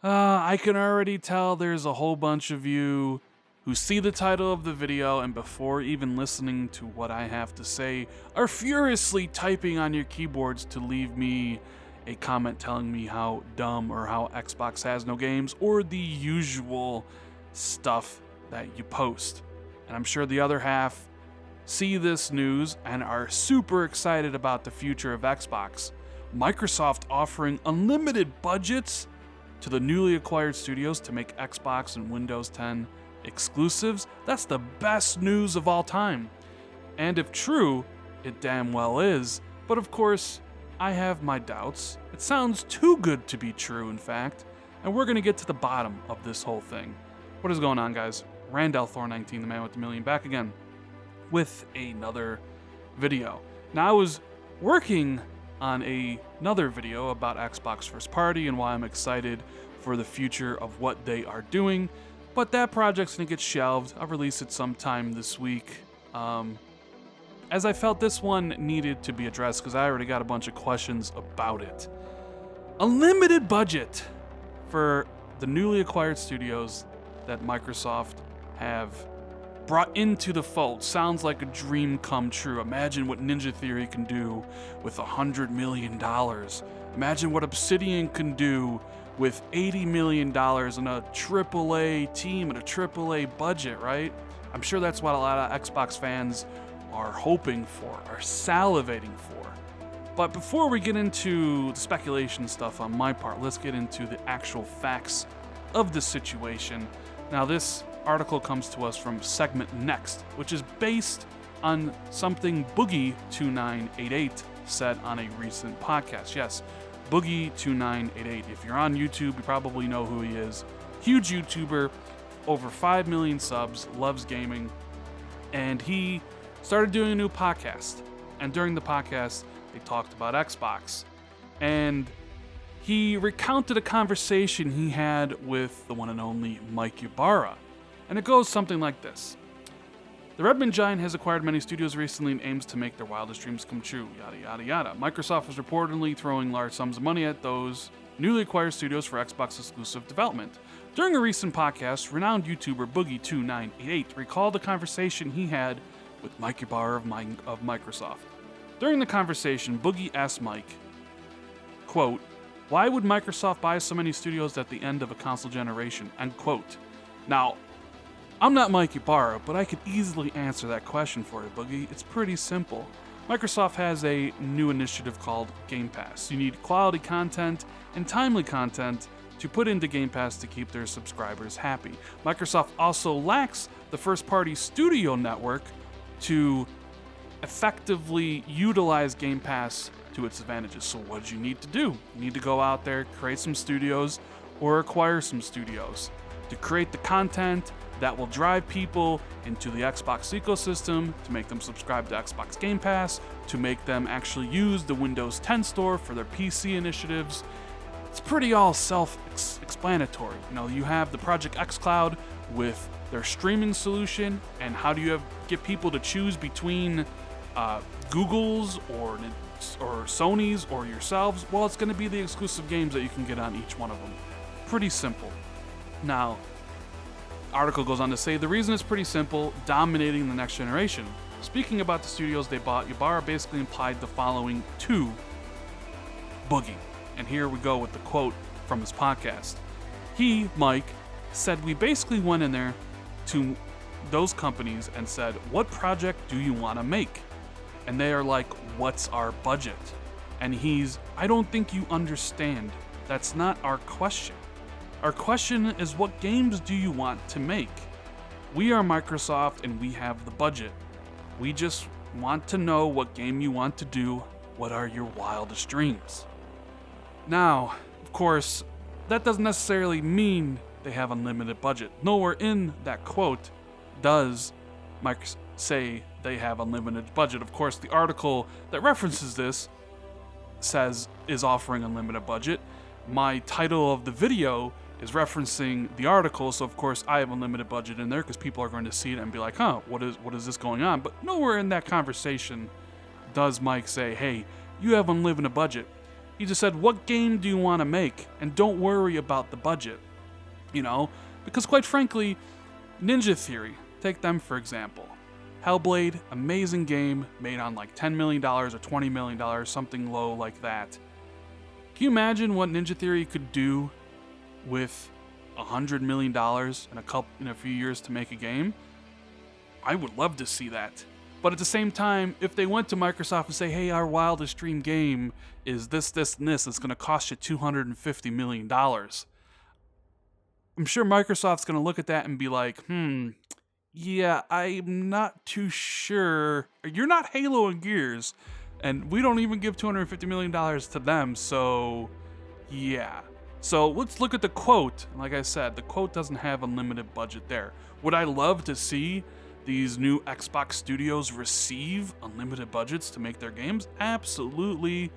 I can already tell there's a whole bunch of you who see the title of the video and before even listening to what I have to say are furiously typing on your keyboards to leave me a comment telling me how dumb or how Xbox has no games or the usual stuff that you post. And I'm sure the other half see this news and are super excited about the future of Xbox. Microsoft offering unlimited budgets to the newly acquired studios to make Xbox and Windows 10 exclusives. That's the best news of all time. And if true, it damn well is. But of course, I have my doubts. It sounds too good to be true, in fact. And we're gonna get to the bottom of this whole thing. What is going on, guys? Randall Thor 19, the man with the million, back again with another video. Now, I was working on another video about Xbox First Party and why I'm excited for the future of what they are doing, but that project's gonna get shelved. I'll release it sometime this week, as I felt this one needed to be addressed because I already got a bunch of questions about it. Unlimited budget for the newly acquired studios that Microsoft have brought into the fold. Sounds like a dream come true. Imagine what Ninja Theory can do with $100 million. Imagine what Obsidian can do with $80 million and a AAA team and a AAA budget, right? I'm sure that's what a lot of Xbox fans are hoping for, are salivating for. But before we get into the speculation stuff on my part, let's get into the actual facts of the situation. Now, this article comes to us from Segment Next, which is based on something Boogie2988 said on a recent podcast. Yes, Boogie2988. If you're on YouTube, you probably know who he is. Huge YouTuber, over 5 million subs, loves gaming, and he started doing a new podcast. And during the podcast, they talked about Xbox. And he recounted a conversation he had with the one and only Mike Ybarra. And it goes something like this. The Redmond giant has acquired many studios recently and aims to make their wildest dreams come true, yada yada yada. Microsoft was reportedly throwing large sums of money at those newly acquired studios for Xbox exclusive development. During a recent podcast, renowned YouTuber Boogie2988 recalled the conversation he had with Mike Ybarra of Microsoft. During the conversation, Boogie asked Mike, quote, "Why would Microsoft buy so many studios at the end of a console generation?" End quote. Now, I'm not Mike Ybarra, but I could easily answer that question for you, Boogie. It's pretty simple. Microsoft has a new initiative called Game Pass. You need quality content and timely content to put into Game Pass to keep their subscribers happy. Microsoft also lacks the first-party studio network to effectively utilize Game Pass to its advantages. So what do you need to do? You need to go out there, create some studios, or acquire some studios to create the content that will drive people into the Xbox ecosystem, to make them subscribe to Xbox Game Pass, to make them actually use the Windows 10 store for their PC initiatives. It's pretty all self-explanatory. You know, you have the Project X Cloud with their streaming solution, and how do you get people to choose between Google's or Sony's or yourselves? Well, it's going to be the exclusive games that you can get on each one of them. Pretty simple. Now, article goes on to say the reason is pretty simple: dominating the next generation. Speaking about the studios they bought, Ybarra basically implied the following to Boogie. And here we go with the quote from his podcast. He, Mike, said, "We basically went in there to those companies and said, what project do you want to make? And they are like, what's our budget?" And I don't think you understand. That's not our question. Our question is, what games do you want to make? We are Microsoft and we have the budget. We just want to know what game you want to do. What are your wildest dreams? Now, of course, that doesn't necessarily mean they have unlimited budget. Nowhere in that quote does Mike say they have unlimited budget. Of course, the article that references this is offering unlimited budget. My title of the video is referencing the article, so of course I have unlimited budget in there because people are going to see it and be like, what is this going on? But nowhere in that conversation does Mike say, hey, you have unlimited budget. He just said, what game do you want to make? And don't worry about the budget. You know, because quite frankly, Ninja Theory, take them for example. Hellblade, amazing game, made on like $10 million or $20 million, something low like that. Can you imagine what Ninja Theory could do with $100 million in a few years to make a game? I would love to see that. But at the same time, if they went to Microsoft and say, hey, our wildest dream game is this, and this, it's going to cost you $250 million. I'm sure Microsoft's going to look at that and be like, yeah, I'm not too sure. You're not Halo and Gears, and we don't even give $250 million to them, so yeah. So let's look at the quote. Like I said, the quote doesn't have unlimited budget there. Would I love to see these new Xbox studios receive unlimited budgets to make their games? Absolutely,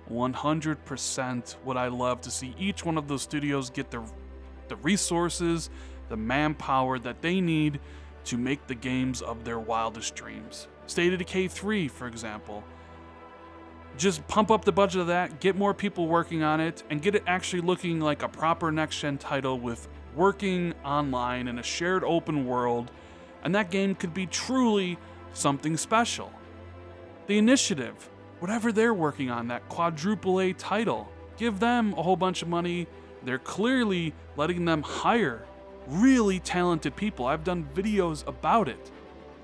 100% would I love to see each one of those studios get the resources, the manpower that they need to make the games of their wildest dreams. State of Decay 3, for example. Just pump up the budget of that, get more people working on it, and get it actually looking like a proper next-gen title with working online in a shared open world, and that game could be truly something special. The Initiative, whatever they're working on, that quadruple A title, give them a whole bunch of money. They're clearly letting them hire really talented people. I've done videos about it.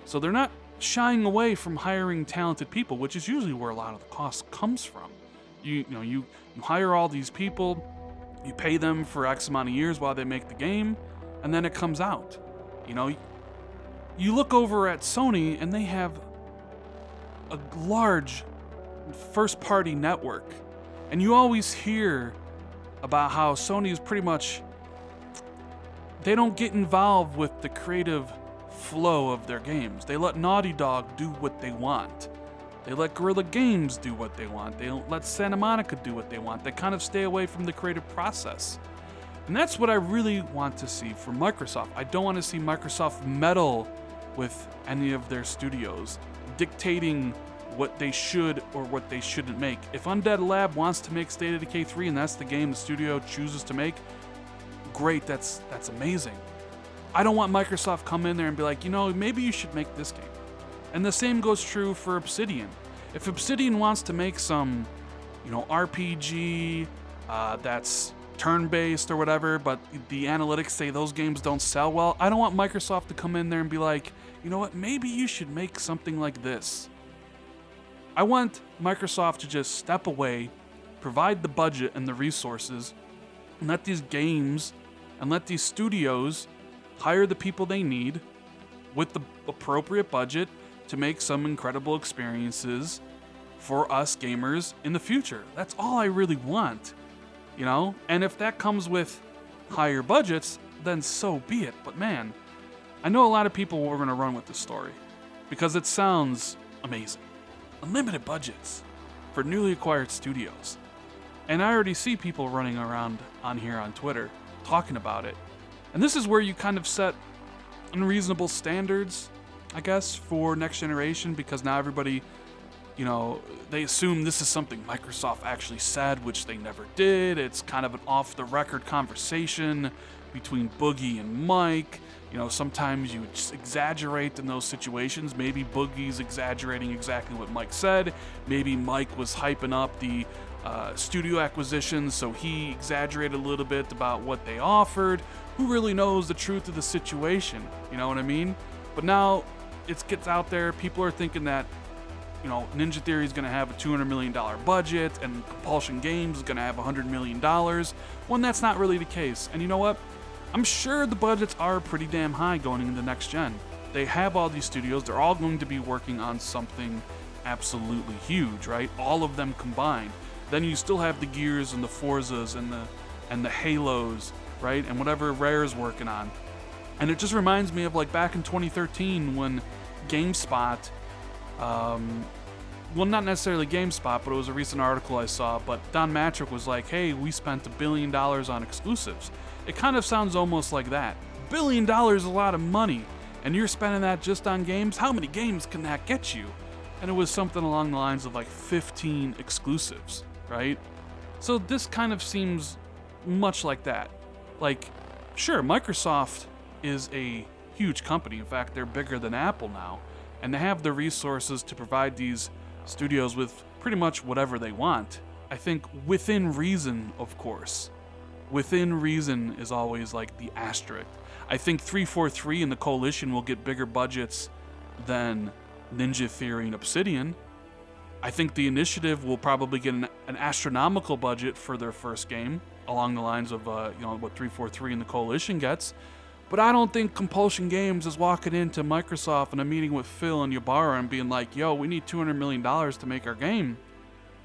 So they're not shying away from hiring talented people, which is usually where a lot of the cost comes from. You hire all these people, you pay them for X amount of years while they make the game, and then it comes out. You look over at Sony and they have a large first-party network, and you always hear about how Sony is pretty much, they don't get involved with the creative flow of their games. They let Naughty Dog do what they want. They let Guerrilla Games do what they want. They don't let Santa Monica do what they want. They kind of stay away from the creative process. And that's what I really want to see from Microsoft. I don't want to see Microsoft meddle with any of their studios, dictating what they should or what they shouldn't make. If Undead Lab wants to make State of Decay 3 and that's the game the studio chooses to make, great, that's amazing. I don't want Microsoft come in there and be like, maybe you should make this game. And the same goes true for Obsidian. If Obsidian wants to make some, RPG that's turn-based or whatever, but the analytics say those games don't sell well, I don't want Microsoft to come in there and be like, you know what, maybe you should make something like this. I want Microsoft to just step away, provide the budget and the resources, and let these games and let these studios hire the people they need with the appropriate budget to make some incredible experiences for us gamers in the future. That's all I really want, And if that comes with higher budgets, then so be it. But man, I know a lot of people were going to run with this story because it sounds amazing. Unlimited budgets for newly acquired studios. And I already see people running around on here on Twitter talking about it. And this is where you kind of set unreasonable standards, I guess, for next generation, because now everybody, they assume this is something Microsoft actually said, which they never did. It's kind of an off-the-record conversation between Boogie and Mike. Sometimes you just exaggerate in those situations. Maybe Boogie's exaggerating exactly what Mike said. Maybe Mike was hyping up the studio acquisition, so he exaggerated a little bit about what they offered. Who really knows the truth of the situation? You know what I mean? But now it gets out there. People are thinking that, Ninja Theory is going to have a $200 million budget and Compulsion Games is going to have $100 million. When that's not really the case. And you know what? I'm sure the budgets are pretty damn high going into next gen. They have all these studios. They're all going to be working on something absolutely huge, right? All of them combined. Then you still have the Gears and the Forzas and the Halos, right? And whatever Rare's working on. And it just reminds me of like back in 2013 when GameSpot, well, not necessarily GameSpot, but it was a recent article I saw, but Don Matrick was like, hey, we spent $1 billion on exclusives. It kind of sounds almost like that. $1 billion is a lot of money, and you're spending that just on games? How many games can that get you? And it was something along the lines of like 15 exclusives, right? So this kind of seems much like that. Like, sure, Microsoft is a huge company. In fact, they're bigger than Apple now, and they have the resources to provide these studios with pretty much whatever they want. I think within reason, of course. Within reason is always like the asterisk. I think 343 and the Coalition will get bigger budgets than Ninja Theory and Obsidian. I think the Initiative will probably get an astronomical budget for their first game, along the lines of what 343 and the Coalition gets. But I don't think Compulsion Games is walking into Microsoft in a meeting with Phil and Ybarra and being like, yo, we need $200 million to make our game.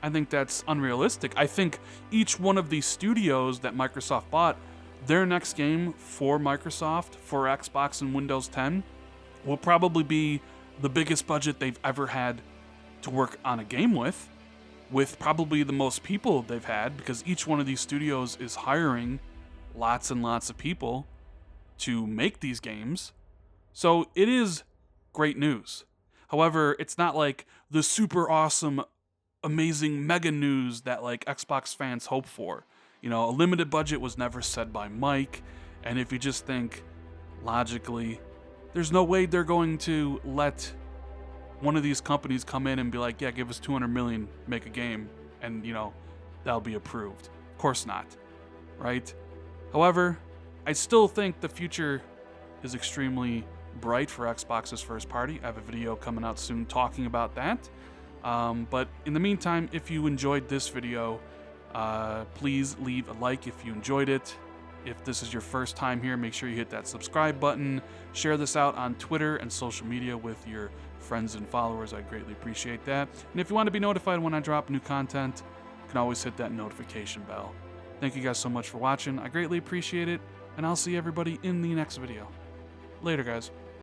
I think that's unrealistic. I think each one of these studios that Microsoft bought, their next game for Microsoft, for Xbox and Windows 10, will probably be the biggest budget they've ever had to work on a game with probably the most people they've had, because each one of these studios is hiring lots and lots of people to make these games. So it is great news. However, it's not like the super awesome, amazing mega news that like Xbox fans hope for. You know, a limited budget was never said by Mike, and if you just think logically, there's no way they're going to let one of these companies come in and be like, yeah, give us $200 million, make a game, and that'll be approved. Of course not, right? However, I still think the future is extremely bright for Xbox's first party. I have a video coming out soon talking about that. But in the meantime, if you enjoyed this video, please leave a like if you enjoyed it. If this is your first time here, make sure you hit that subscribe button. Share this out on Twitter and social media with your friends and followers. I greatly appreciate that. And if you want to be notified when I drop new content, you can always hit that notification bell. Thank you guys so much for watching. I greatly appreciate it, and I'll see everybody in the next video. Later, guys.